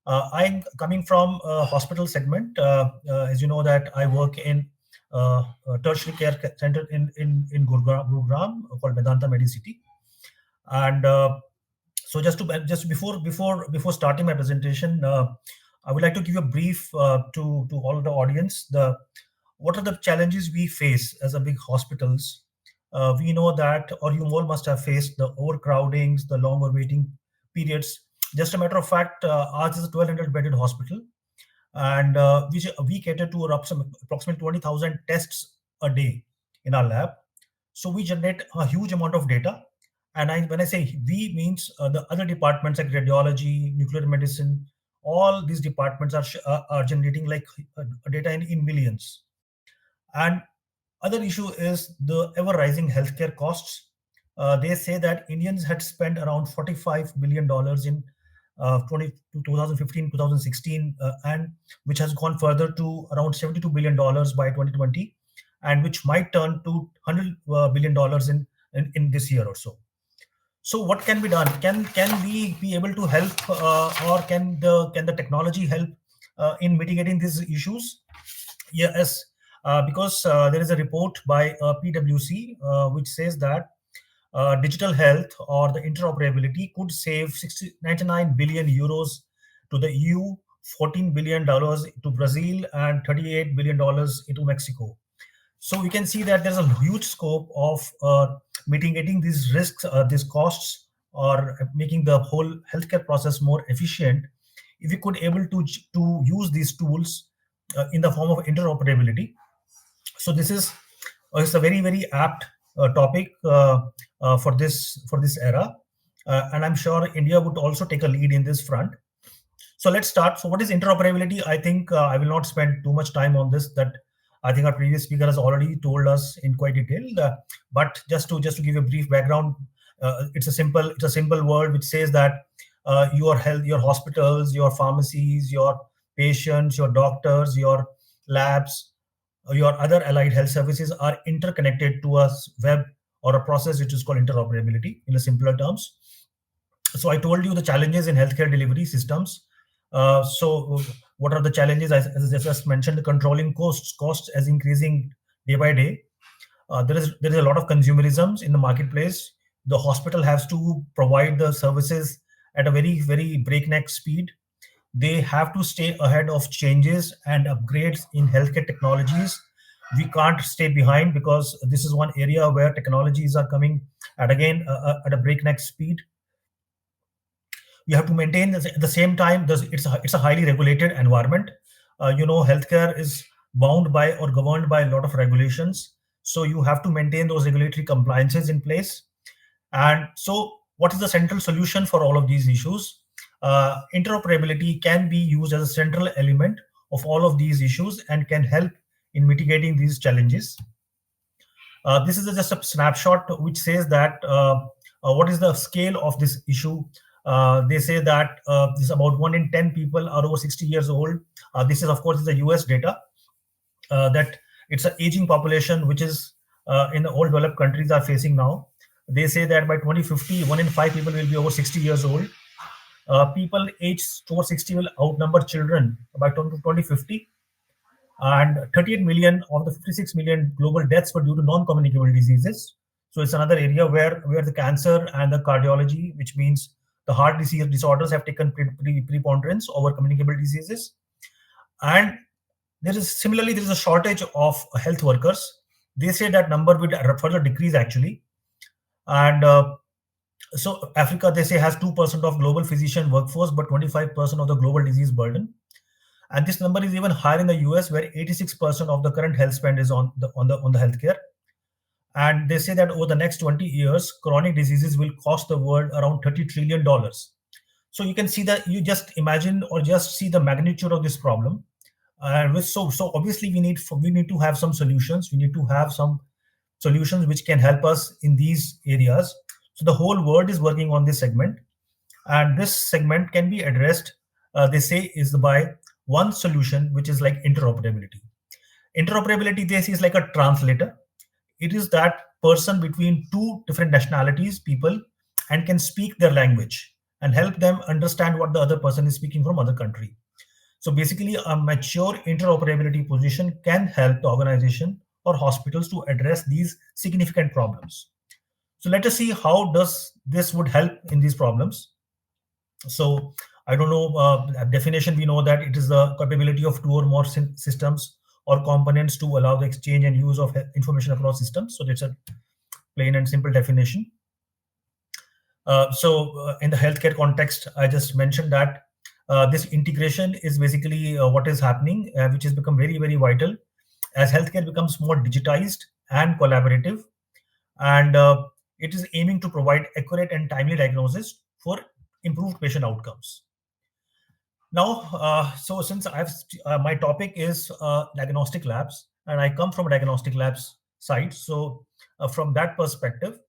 I'm coming from a hospital segment. As you know that I work in a tertiary care center in Gurugram called Medanta Medicity. And so just before starting my presentation, I would like to give a brief to all the audience. What are the challenges we face as a big hospitals? We know that, or you all must have faced the overcrowdings, the longer waiting periods. Just a matter of fact, ours is a 1,200 bedded hospital, and which we cater to approximately 20,000 tests a day in our lab. So we generate a huge amount of data. And when I say we, means the other departments like radiology, nuclear medicine, all these departments are generating like data in millions. And other issue is the ever rising healthcare costs. They say that Indians had spent around $45 billion in 2015, 2016, and which has gone further to around $72 billion by 2020, and which might turn to $100 billion in this year or so. So what can be done? Can we be able to help, or can the technology help in mitigating these issues? Yes, because there is a report by PwC which says that digital health or the interoperability could save 99 billion euros to the EU, $14 billion to Brazil, and $38 billion into Mexico. So we can see that there's a huge scope of mitigating these risks, these costs, or making the whole healthcare process more efficient if we could able to use these tools in the form of interoperability. So this is it's a very apt topic for this era, and I'm sure India would also take a lead in this front. So let's start. So what is interoperability? I think I will not spend too much time on this. That I think our previous speaker has already told us in quite detail. But just to give a brief background, it's a simple word which says that your health, your hospitals, your pharmacies, your patients, your doctors, your labs, your other allied health services are interconnected to a web or a process which is called interoperability in a simpler terms. So I told you the challenges in healthcare delivery systems. So what are the challenges? As I just mentioned, the controlling costs as increasing day by day. There is a lot of consumerisms in the marketplace. The hospital has to provide the services at a very breakneck speed. They have to stay ahead of changes and upgrades in healthcare technologies. We can't stay behind because this is one area where technologies are coming at a breakneck speed. You have to maintain at the same time. It's a highly regulated environment. Healthcare is bound by or governed by a lot of regulations. So you have to maintain those regulatory compliances in place. And so, what is the central solution for all of these issues? Interoperability can be used as a central element of all of these issues and can help in mitigating these challenges. This is just a snapshot which says that what is the scale of this issue. They say that this is about 1 in 10 people are over 60 years old. This is, of course, the US data, that it's an aging population, which is in the all developed countries are facing now. They say that by 2050, 1 in 5 people will be over 60 years old. People aged over 60 will outnumber children by 2050. And 38 million of the 56 million global deaths were due to non-communicable diseases. So it's another area where the cancer and the cardiology, which means the heart disease disorders, have taken preponderance over communicable diseases. And there is a shortage of health workers. They say that number would further decrease actually. And so Africa, they say, has 2% of global physician workforce, but 25% of the global disease burden. And this number is even higher in the US, where 86% of the current health spend is on the healthcare. And they say that over the next 20 years, chronic diseases will cost the world around $30 trillion. So you can see that, you just imagine or just see the magnitude of this problem. So obviously we need to have some solutions. We need to have some solutions which can help us in these areas. So the whole world is working on this segment, and this segment can be addressed, they say, is by one solution, which is like interoperability. Interoperability, this is like a translator. It is that person between two different nationalities, people, and can speak their language. and help them understand what the other person is speaking from other country. So basically, a mature interoperability position can help the organization or hospitals to address these significant problems. So let us see how does this would help in these problems. So I don't know, definition, we know that it is the capability of two or more systems or components to allow the exchange and use of information across systems. So that's a plain and simple definition. In the healthcare context, I just mentioned that this integration is basically what is happening, which has become very, very vital as healthcare becomes more digitized and collaborative, and it is aiming to provide accurate and timely diagnosis for improved patient outcomes. Now, so since my topic is diagnostic labs, and I come from a diagnostic labs side, so from that perspective,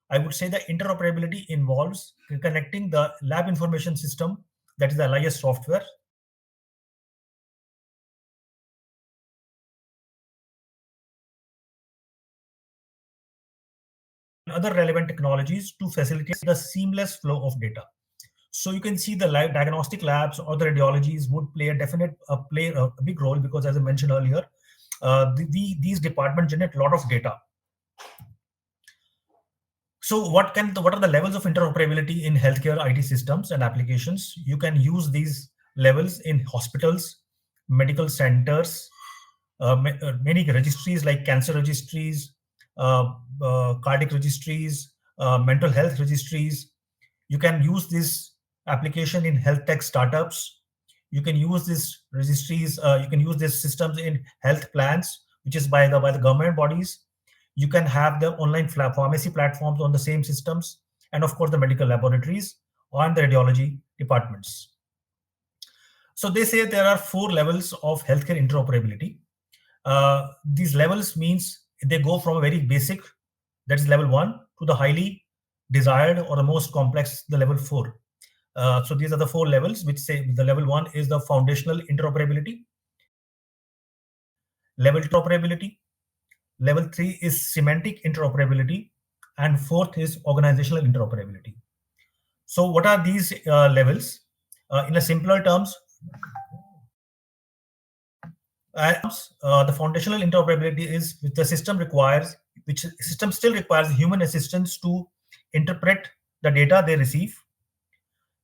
I would say that interoperability involves connecting the lab information system, that is the LIS software, and other relevant technologies to facilitate the seamless flow of data. So you can see the live diagnostic labs or the radiologies would play a big role, because as I mentioned earlier, these departments generate a lot of data. So what are the levels of interoperability in healthcare IT systems and applications? You can use these levels in hospitals, medical centers, many registries like cancer registries, cardiac registries, mental health registries. You can use this application in health tech startups. You can use these registries. You can use these systems in health plans, which is by the government bodies. You can have the online pharmacy platforms on the same systems, and of course the medical laboratories and the radiology departments. So they say there are 4 levels of healthcare interoperability. These levels means they go from a very basic, that is level 1, to the highly desired or the most complex, the level 4. So these are the 4 levels, which say the level 1 is the foundational interoperability, level 2 interoperability, level 3 is semantic interoperability, and 4th is organizational interoperability. So what are these levels? In a simpler terms, the foundational interoperability is which the system requires, which system still requires human assistance to interpret the data they receive.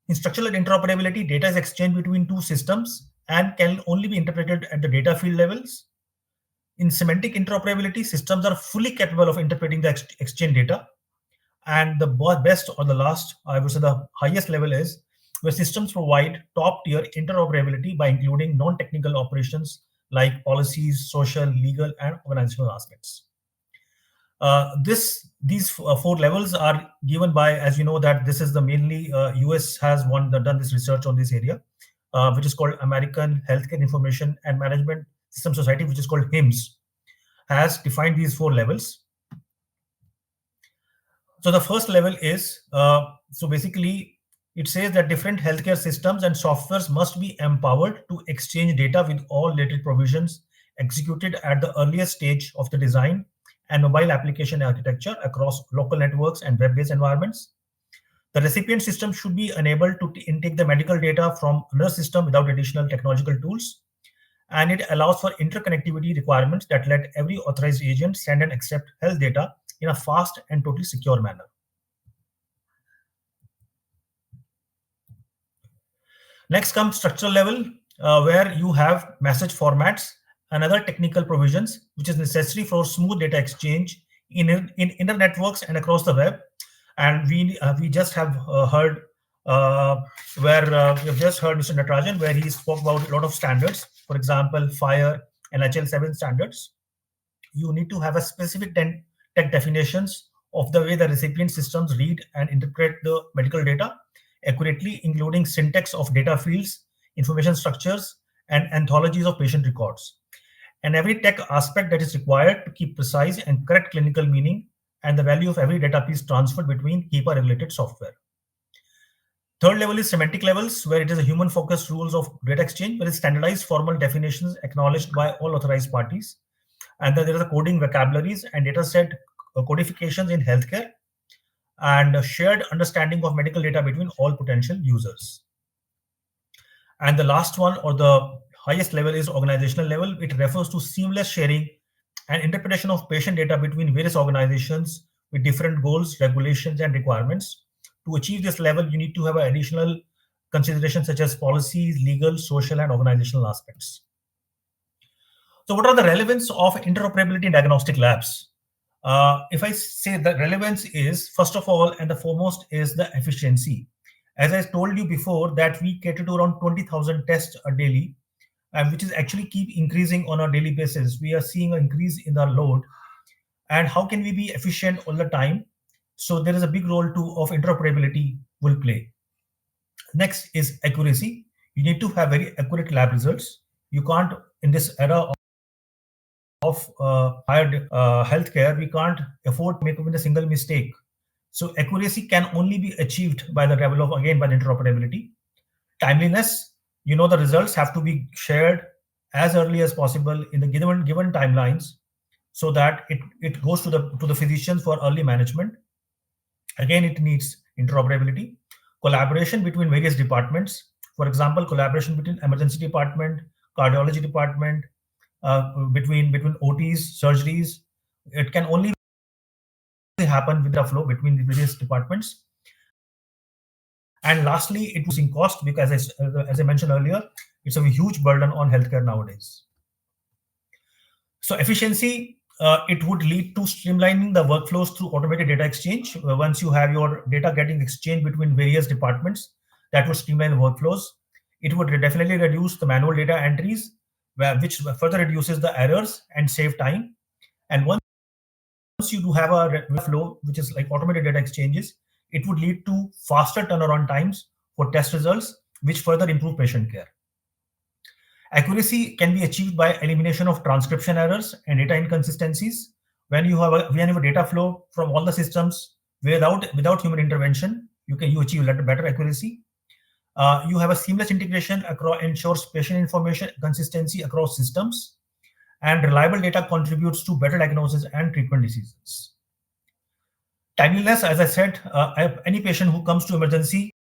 In structural interoperability, data is exchanged between two systems and can only be interpreted at the data field levels. In semantic interoperability, systems are fully capable of interpreting the exchange data. And the best or the last, I would say the highest level is where systems provide top tier interoperability by including non-technical operations like policies, social, legal, and organizational aspects. These 4 levels are given by, as you know, that this is the mainly US has done this research on this area, which is called American Healthcare Information and Management System Society, which is called HIMSS, has defined these 4 levels. So the first level is, so basically it says that different healthcare systems and softwares must be empowered to exchange data with all related provisions executed at the earliest stage of the design and mobile application architecture across local networks and web-based environments. The recipient system should be enabled to intake the medical data from another system without additional technological tools. And it allows for interconnectivity requirements that let every authorized agent send and accept health data in a fast and totally secure manner. Next comes structural level, where you have message formats and other technical provisions, which is necessary for smooth data exchange in inner networks and across the web. And we just have heard we've just heard Mr. Natarajan, where he spoke about a lot of standards. For example, FHIR and HL7 standards. You need to have a specific tech definitions of the way the recipient systems read and interpret the medical data accurately, including syntax of data fields, information structures, and anthologies of patient records. And every tech aspect that is required to keep precise and correct clinical meaning and the value of every data piece transferred between HIPAA-regulated software. Third level is semantic levels, where it is a human-focused rules of data exchange, where it's standardized formal definitions acknowledged by all authorized parties. And then there are the coding vocabularies and data set codifications in healthcare. and a shared understanding of medical data between all potential users. And the last one, or the highest level, is organizational level. It refers to seamless sharing and interpretation of patient data between various organizations with different goals, regulations, and requirements. To achieve this level, you need to have additional considerations such as policies, legal, social, and organizational aspects. So, what are the relevance of interoperability in diagnostic labs? If I say the relevance is, first of all, and the foremost, is the efficiency. As I told you before, that we cater to around 20,000 tests a daily, which is actually keep increasing on a daily basis. We are seeing an increase in the load. And how can we be efficient all the time? So there is a big role too of interoperability will play. Next is accuracy. You need to have very accurate lab results. You can't, in this era of higher healthcare, we can't afford to make even a single mistake. So accuracy can only be achieved by the level of, again, by the interoperability. Timeliness, the results have to be shared as early as possible in the given timelines, so that it goes to the physicians for early management. Again, it needs interoperability, collaboration between various departments. For example, collaboration between emergency department, cardiology department, between OTs, surgeries. It can only happen with the flow between the various departments. And lastly, it was in cost, because as I mentioned earlier, it's a huge burden on healthcare nowadays. So efficiency, it would lead to streamlining the workflows through automated data exchange. Once you have your data getting exchanged between various departments, that would streamline the workflows. It would definitely reduce the manual data entries, which further reduces the errors and save time. And once you do have a flow, which is like automated data exchanges, it would lead to faster turnaround times for test results, which further improve patient care. Accuracy can be achieved by elimination of transcription errors and data inconsistencies. When you have a data flow from all the systems without human intervention, you achieve better accuracy. You have a seamless integration across, ensures patient information consistency across systems, and reliable data contributes to better diagnosis and treatment decisions. Timeliness, as I said, any patient who comes to emergency,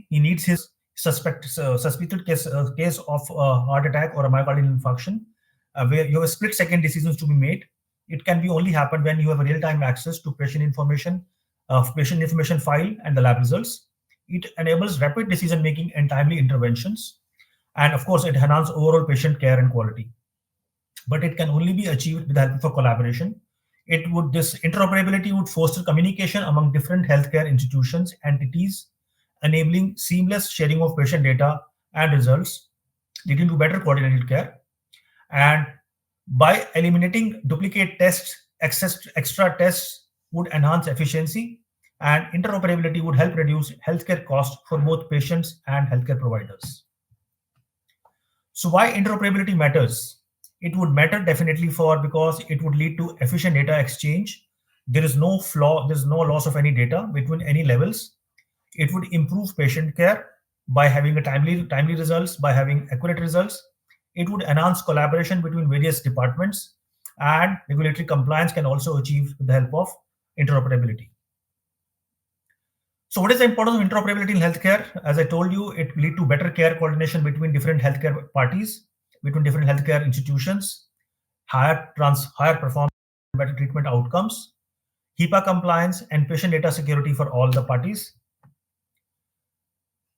he needs his suspected case of heart attack or a myocardial infarction, where you have a split-second decisions to be made. It can be only happen when you have a real-time access to patient information file and the lab results. It enables rapid decision-making and timely interventions. And of course, it enhances overall patient care and quality. But it can only be achieved with the help of collaboration. This interoperability would foster communication among different healthcare institutions, entities, enabling seamless sharing of patient data and results, leading to better coordinated care. And by eliminating duplicate tests, extra tests would enhance efficiency, and interoperability would help reduce healthcare costs for both patients and healthcare providers. So why interoperability matters? It would matter definitely because it would lead to efficient data exchange. There is no flaw, there's no loss of any data between any levels. It would improve patient care by having a timely results, by having accurate results. It would enhance collaboration between various departments, and regulatory compliance can also achieve with the help of interoperability. So what is the importance of interoperability in healthcare? As I told you, it lead to better care coordination between different healthcare parties, between different healthcare institutions, higher performance, better treatment outcomes, HIPAA compliance, and patient data security for all the parties.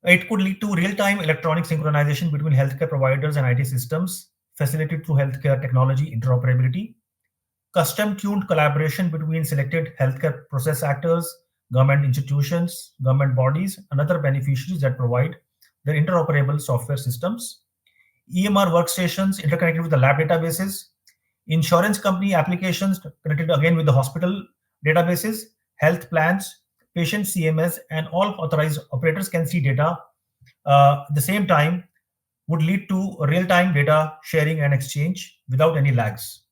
It could lead to real-time electronic synchronization between healthcare providers and IT systems, facilitated through healthcare technology interoperability, custom-tuned collaboration between selected healthcare process actors, government institutions, government bodies, and other beneficiaries that provide their interoperable software systems, EMR workstations interconnected with the lab databases, insurance company applications connected again with the hospital databases, health plans, patient CMS, and all authorized operators can see data at the same time, would lead to real-time data sharing and exchange without any lags.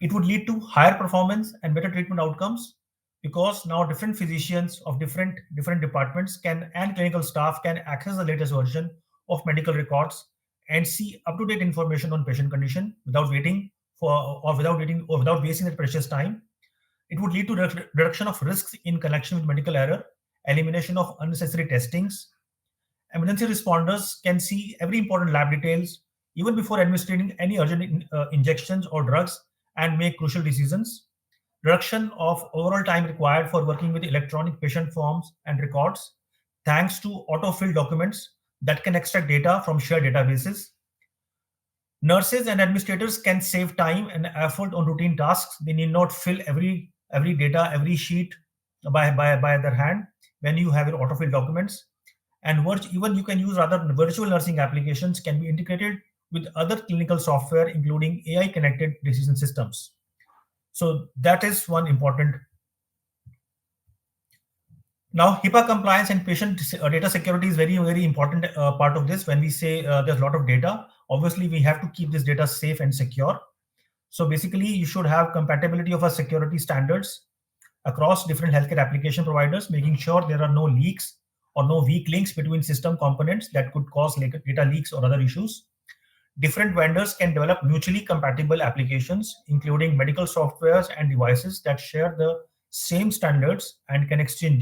It would lead to higher performance and better treatment outcomes, because now different physicians of different departments and clinical staff can access the latest version of medical records and see up-to-date information on patient condition without wasting their precious time. It would lead to reduction of risks in connection with medical error, elimination of unnecessary testings. Emergency responders can see every important lab details even before administering any urgent injections or drugs and make crucial decisions. Reduction of overall time required for working with electronic patient forms and records, thanks to autofill documents that can extract data from shared databases. Nurses and administrators can save time and effort on routine tasks. They need not fill every data, every sheet by their hand when you have your autofill documents. And even you can use other virtual nursing applications can be integrated with other clinical software, including AI connected decision systems. So that is one important. Now, HIPAA compliance and patient data security is very, very important part of this. When we say there's a lot of data, obviously we have to keep this data safe and secure. So basically, you should have compatibility of our security standards across different healthcare application providers, making sure there are no leaks or no weak links between system components that could cause data leaks or other issues. Different vendors can develop mutually compatible applications, including medical softwares and devices that share the same standards and can exchange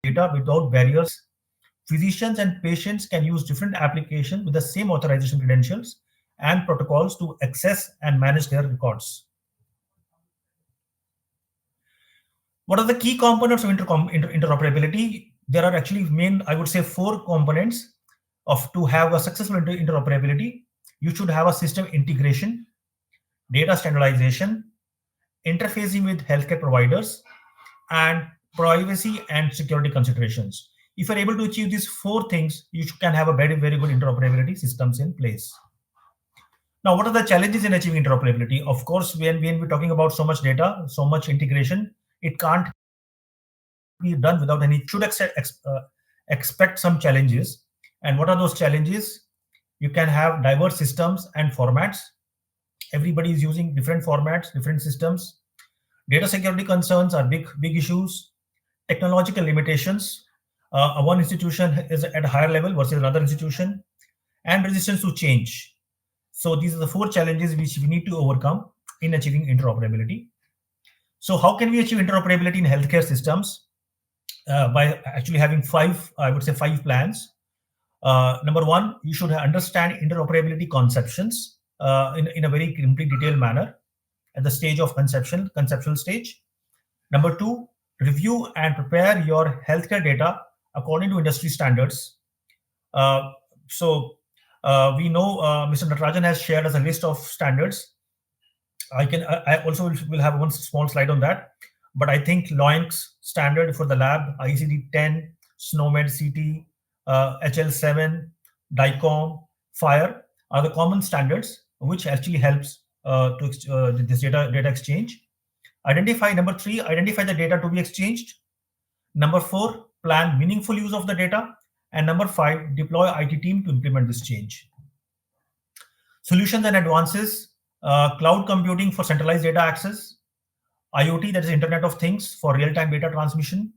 data without barriers. Physicians and patients can use different applications with the same authorization credentials and protocols to access and manage their records. What are the key components of interoperability? There are actually I would say, 4 components to have a successful interoperability. You should have a system integration, data standardization, interfacing with healthcare providers, and privacy and security considerations. If you're able to achieve these 4 things, you can have a very, very good interoperability systems in place. Now, what are the challenges in achieving interoperability? Of course, when we're talking about so much data, so much integration, it can't be done without any. Should expect some challenges. And what are those challenges? You can have diverse systems and formats. Everybody is using different formats, different systems. Data security concerns are big issues. Technological limitations. One institution is at a higher level versus another institution, and resistance to change. So these are the 4 challenges which we need to overcome in achieving interoperability. So how can we achieve interoperability in healthcare systems? By actually having 5 plans. Number 1, you should understand interoperability conceptions in a very complete detailed manner at the stage of conceptual stage. Number 2, review and prepare your healthcare data according to industry standards. We know Mr. Natarajan has shared us a list of standards. I also will have one small slide on that. But I think LOINC's standard for the lab, ICD-10, SNOMED CT, HL7, DICOM, FIRE are the common standards which actually helps to this data exchange. Number 3, identify the data to be exchanged. Number 4, plan meaningful use of the data. And number 5, deploy IT team to implement this change. Solutions and advances, cloud computing for centralized data access, IoT, that is Internet of Things, for real-time data transmission,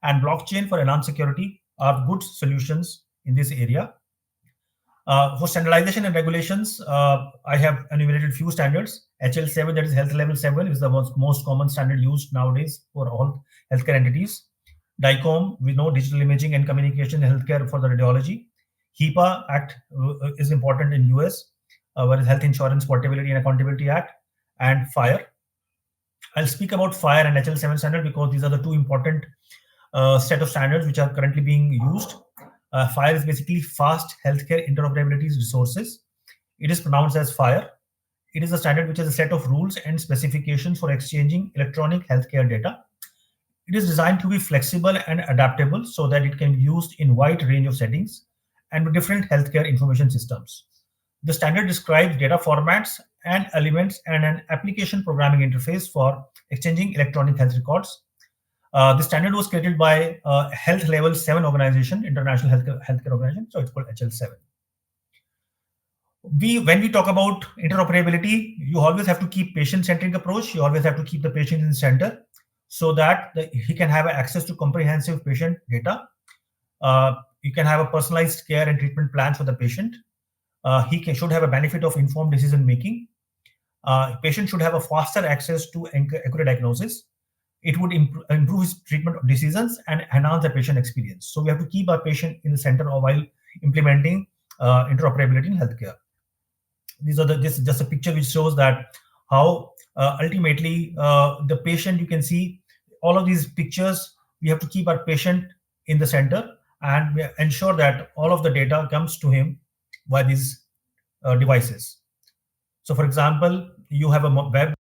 and blockchain for enhanced security are good solutions in this area. For standardization and regulations, I have enumerated few standards. HL7, that is Health Level 7, is the most common standard used nowadays for all healthcare entities. DICOM, we know digital imaging and communication in healthcare for the radiology. HIPAA Act is important in US, whereas Health Insurance Portability and Accountability Act, and FIRE. I'll speak about FIRE and HL7 standard because these are the 2 important set of standards which are currently being used. FIRE is basically Fast Healthcare Interoperability Resources. It is pronounced as FIRE. It is a standard which has a set of rules and specifications for exchanging electronic healthcare data. It is designed to be flexible and adaptable so that it can be used in wide range of settings and with different healthcare information systems. The standard describes data formats and elements and an application programming interface for exchanging electronic health records. The standard was created by Health Level 7 organization, International Healthcare Organization, so it's called HL7. When we talk about interoperability, you always have to keep patient-centric approach. You always have to keep the patient in the center so that he can have access to comprehensive patient data. You can have a personalized care and treatment plans for the patient. He should have a benefit of informed decision making. Patient should have a faster access to accurate diagnosis. It would improve his treatment decisions and enhance the patient experience. So we have to keep our patient in the center while implementing interoperability in healthcare. This is just a picture which shows that how ultimately the patient, you can see all of these pictures. We have to keep our patient in the center and we ensure that all of the data comes to him by these devices. So for example, you have a web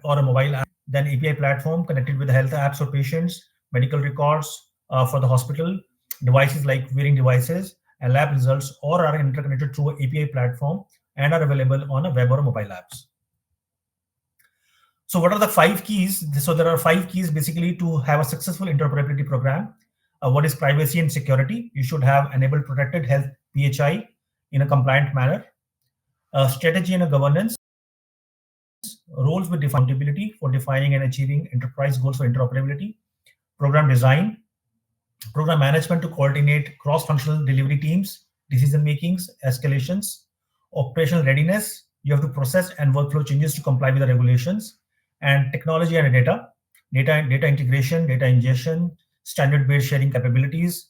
or a mobile app, then API platform connected with health apps for patients, medical records for the hospital, devices like wearing devices, and lab results, or are interconnected through an API platform and are available on a web or mobile apps. So what are the 5 keys? So there are 5 keys basically to have a successful interoperability program. What is privacy and security? You should have enabled protected health PHI in a compliant manner. Strategy and a governance. Roles with accountability for defining and achieving enterprise goals for interoperability. Program design. Program management to coordinate cross-functional delivery teams, decision makings, escalations. Operational readiness. You have to process and workflow changes to comply with the regulations. And technology and data integration, data ingestion, standard-based sharing capabilities,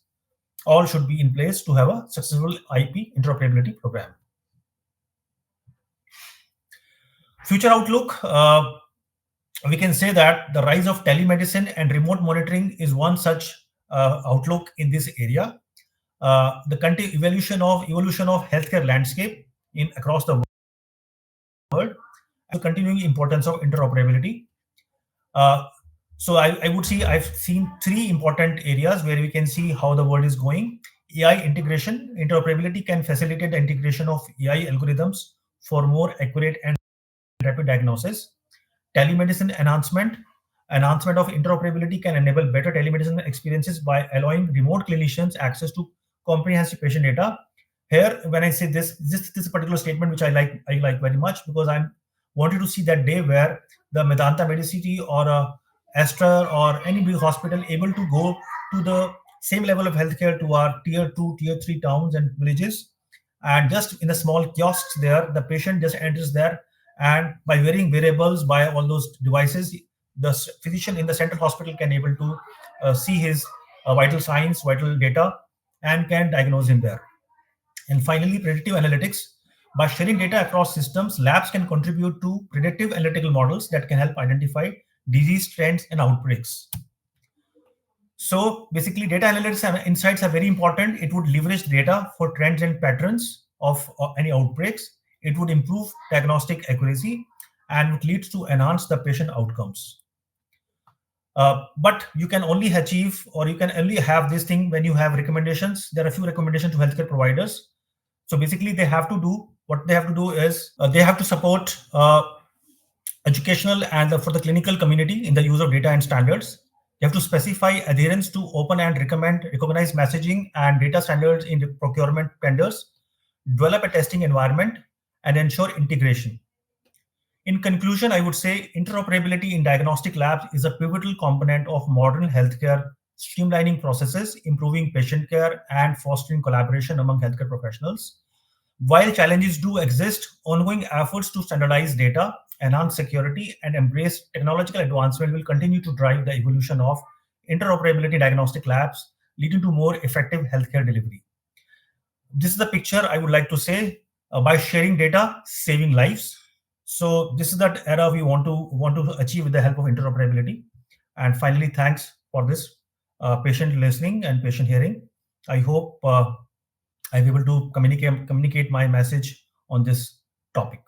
all should be in place to have a successful IP interoperability program. Future outlook, we can say that the rise of telemedicine and remote monitoring is one such outlook in this area. The evolution of healthcare landscape in across the world, and the continuing importance of interoperability. So I would say I've seen 3 important areas where we can see how the world is going. AI integration. Interoperability can facilitate the integration of AI algorithms for more accurate and rapid diagnosis. Telemedicine enhancement of interoperability can enable better telemedicine experiences by allowing remote clinicians access to comprehensive patient data. Here, when I say this particular statement, which I like very much, because I'm wanted to see that day where the Medanta Medicity or Astra or any big hospital able to go to the same level of healthcare to our tier 2, tier 3 towns and villages, and just in a small kiosks there, the patient just enters there, and by wearing wearables, by all those devices, the physician in the central hospital can able to see his vital signs, vital data, and can diagnose him there. And finally, predictive analytics. By sharing data across systems, labs can contribute to predictive analytical models that can help identify disease trends and outbreaks. So basically, data analytics and insights are very important. It would leverage data for trends and patterns of any outbreaks. It would improve diagnostic accuracy and it leads to enhance the patient outcomes. But you can only achieve, or you can only have this thing when you have recommendations. There are a few recommendations to healthcare providers. So basically, what they have to do is they have to support educational and for the clinical community in the use of data and standards. You have to specify adherence to open and recognize messaging and data standards in the procurement tenders, develop a testing environment, and ensure integration. In conclusion, I would say interoperability in diagnostic labs is a pivotal component of modern healthcare, streamlining processes, improving patient care, and fostering collaboration among healthcare professionals. While challenges do exist, ongoing efforts to standardize data, enhance security, and embrace technological advancement will continue to drive the evolution of interoperability in diagnostic labs, leading to more effective healthcare delivery. This is the picture I would like to say, by sharing data, saving lives. So this is that era we want to achieve with the help of interoperability. And finally, thanks for this patient listening and patient hearing. I hope I'm able to communicate my message on this topic.